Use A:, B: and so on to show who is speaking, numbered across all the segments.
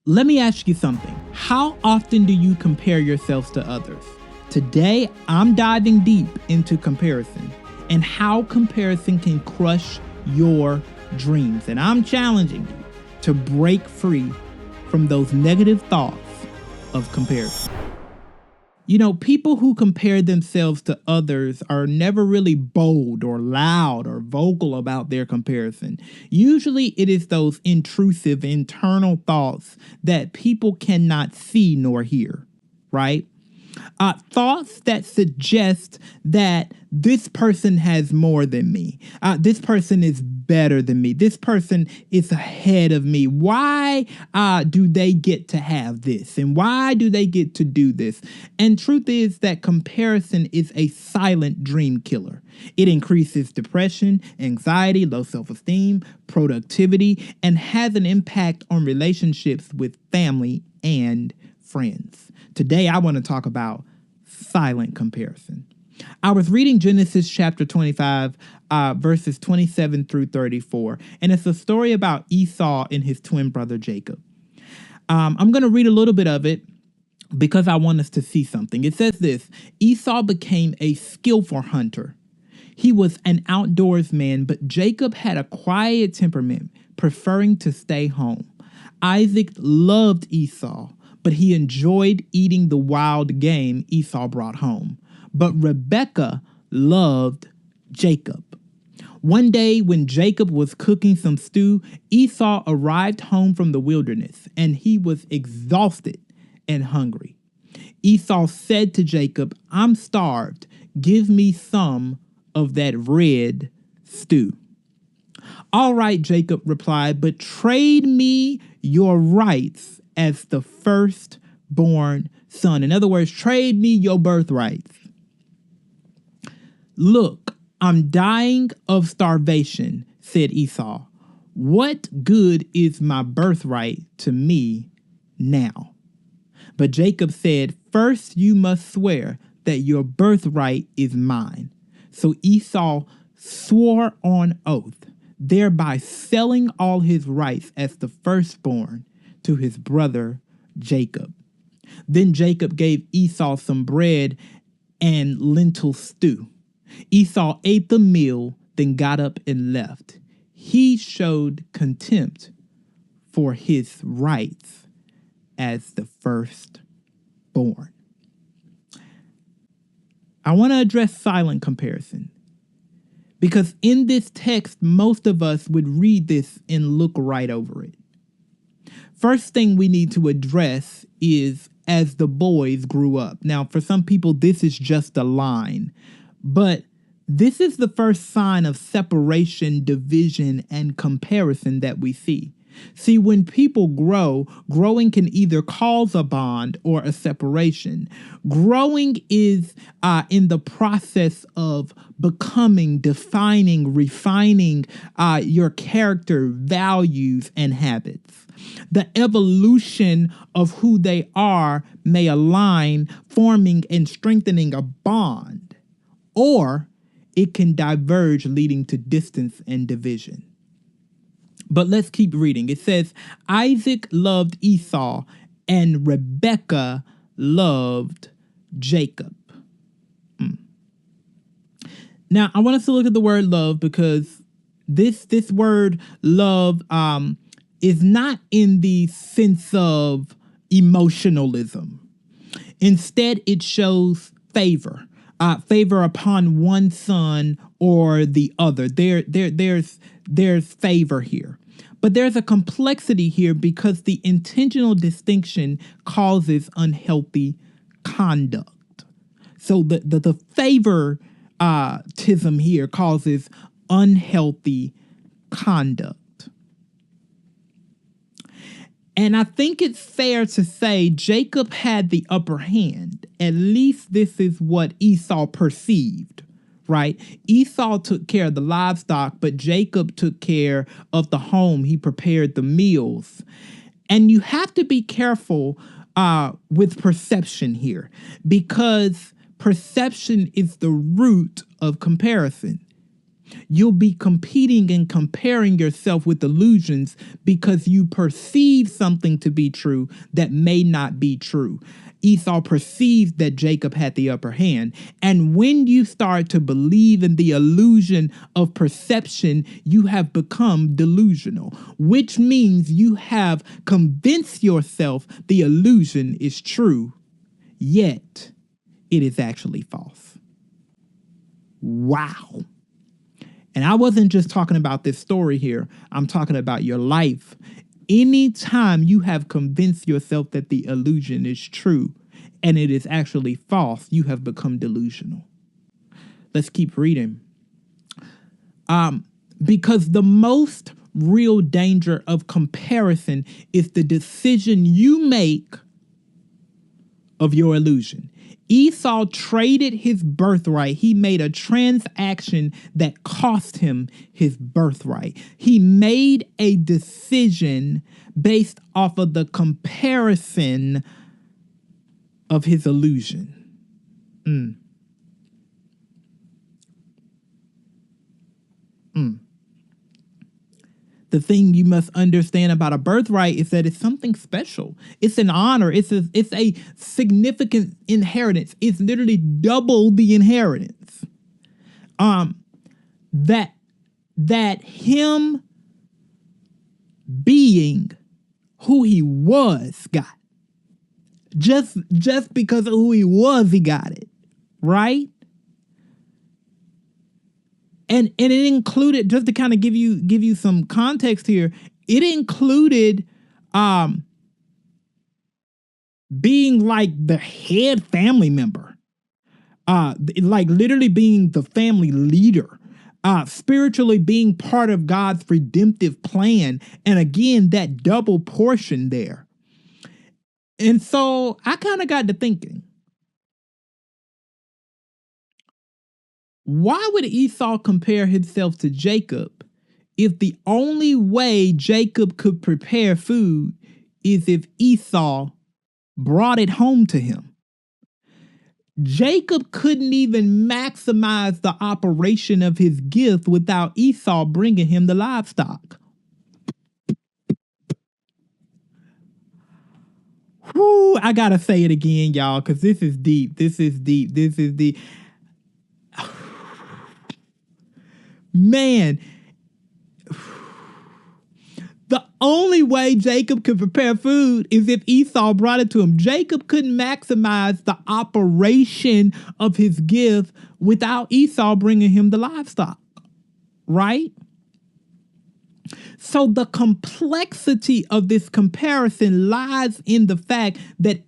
A: Let me ask you something. How often do you compare yourselves to others? Today, I'm diving deep into comparison and how comparison can crush your dreams. And I'm challenging you to break free from those negative thoughts of comparison. You know, people who compare themselves to others are never really bold or loud or vocal about their comparison. Usually it is those intrusive internal thoughts that people cannot see nor hear, right? Thoughts that suggest that this person has more than me. This person is better than me. This person is ahead of me. Why do they get to have this? And why do they get to do this? And truth is that comparison is a silent dream killer. It increases depression, anxiety, low self-esteem, productivity, and has an impact on relationships with family and friends. Today, I want to talk about silent comparison. I was reading Genesis chapter 25, verses 27 through 34, and it's a story about Esau and his twin brother Jacob. I'm going to read a little bit of it because I want us to see something. It says this: Esau became a skillful hunter. He was an outdoors man, but Jacob had a quiet temperament, preferring to stay home. Isaac loved Esau, but he enjoyed eating the wild game Esau brought home. But Rebekah loved Jacob. One day when Jacob was cooking some stew, Esau arrived home from the wilderness, and he was exhausted and hungry. Esau said to Jacob, "I'm starved. Give me some of that red stew." "All right," Jacob replied, "but trade me your rights as the firstborn son." In other words, trade me your birthrights. "Look, I'm dying of starvation," said Esau. "What good is my birthright to me now?" But Jacob said, "First you must swear that your birthright is mine." So Esau swore on oath, thereby selling all his rights as the firstborn to his brother Jacob. Then Jacob gave Esau some bread and lentil stew. Esau ate the meal, then got up and left. He showed contempt for his rights as the firstborn. I want to address silent comparison, because in this text, most of us would read this and look right over it. First thing we need to address is as the boys grew up. Now, for some people, this is just a line, but this is the first sign of separation, division, and comparison that we see. See, when people grow, growing can either cause a bond or a separation. Growing is in the process of becoming, defining, refining your character, values, and habits. The evolution of who they are may align, forming and strengthening a bond, or it can diverge, leading to distance and division. But let's keep reading. It says, Isaac loved Esau and Rebekah loved Jacob. Now, I want us to look at the word love, because this word love is not in the sense of emotionalism. Instead, it shows favor. Favor upon one son or the other. There's favor here. But there's a complexity here, because the intentional distinction causes unhealthy conduct. So the favoritism here causes unhealthy conduct. And I think it's fair to say Jacob had the upper hand. At least this is what Esau perceived, right? Esau took care of the livestock, but Jacob took care of the home. He prepared the meals. And you have to be careful with perception here, because perception is the root of comparison. You'll be competing and comparing yourself with illusions because you perceive something to be true that may not be true. Esau perceived that Jacob had the upper hand. And when you start to believe in the illusion of perception, you have become delusional, which means you have convinced yourself the illusion is true, yet it is actually false. Wow. And I wasn't just talking about this story here. I'm talking about your life. Anytime you have convinced yourself that the illusion is true and it is actually false, you have become delusional. Let's keep reading. Because the most real danger of comparison is the decision you make of your illusion. Esau traded his birthright. He made a transaction that cost him his birthright. He made a decision based off of the comparison of his illusion. The thing you must understand about a birthright is that it's something special. It's an honor. It's a significant inheritance. It's literally double the inheritance. That him being who he was got. Just because of who he was, he got it. Right? And it included, just to kind of give you some context here, it included being like the head family member, like literally being the family leader, spiritually being part of God's redemptive plan. And again, that double portion there. And so I kind of got to thinking, why would Esau compare himself to Jacob if the only way Jacob could prepare food is if Esau brought it home to him? Jacob couldn't even maximize the operation of his gift without Esau bringing him the livestock. Whew, I gotta say it again, y'all, because this is deep. This is deep. This is deep. Man, the only way Jacob could prepare food is if Esau brought it to him. Jacob couldn't maximize the operation of his gift without Esau bringing him the livestock, right? So the complexity of this comparison lies in the fact that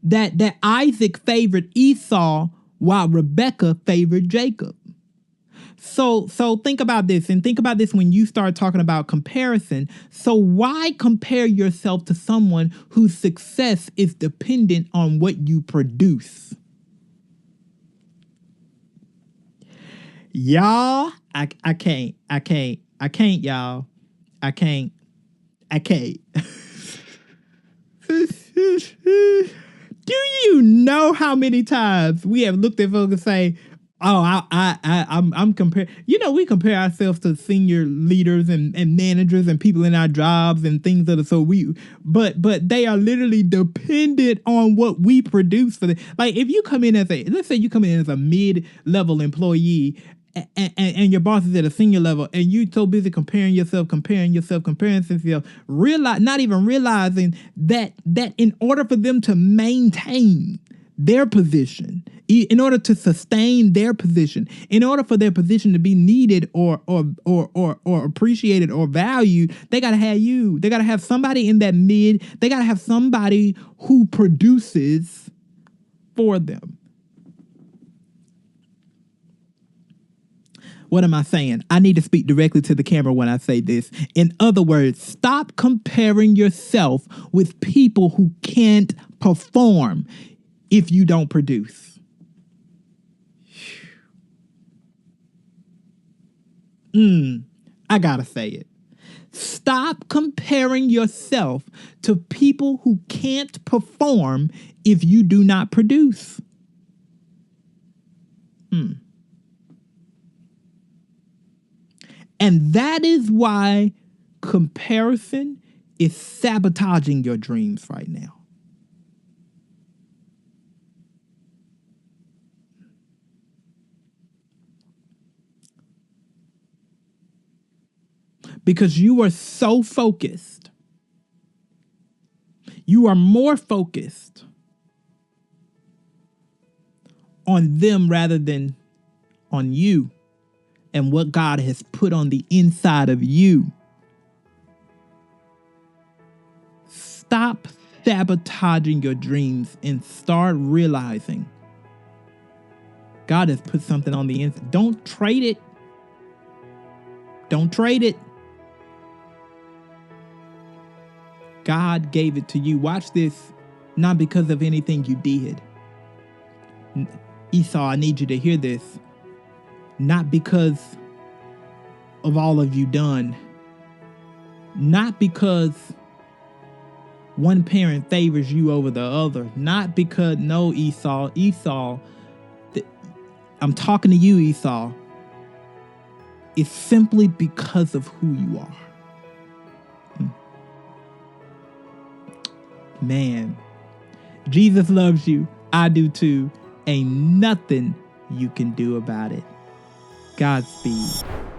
A: that Isaac favored Esau while Rebekah favored Jacob. So think about this, and think about this when you start talking about comparison. So why compare yourself to someone whose success is dependent on what you produce? Y'all, I can't, y'all. I can't. Do you know how many times we have looked at folks and say, "Oh, I'm comparing." You know, we compare ourselves to senior leaders and managers and people in our jobs and things that are so but they are literally dependent on what we produce for them. Like if you come in let's say you come in as a mid-level employee. And your boss is at a senior level, and you're so busy comparing yourself, not even realizing that in order for them to maintain their position, in order to sustain their position, in order for their position to be needed or appreciated or valued, they gotta have you. They gotta have somebody in that mid. They gotta have somebody who produces for them. What am I saying? I need to speak directly to the camera when I say this. In other words, stop comparing yourself with people who can't perform if you don't produce. I gotta say it. Stop comparing yourself to people who can't perform if you do not produce. And that is why comparison is sabotaging your dreams right now. Because you are so focused. You are more focused on them rather than on you and what God has put on the inside of you. Stop sabotaging your dreams and start realizing God has put something on the inside. Don't trade it. Don't trade it. God gave it to you. Watch this. Not because of anything you did. Esau, I need you to hear this. Not because of all of you done. Not because one parent favors you over the other. Not because, no, Esau, I'm talking to you, Esau. It's simply because of who you are. Man, Jesus loves you. I do too. Ain't nothing you can do about it. Godspeed.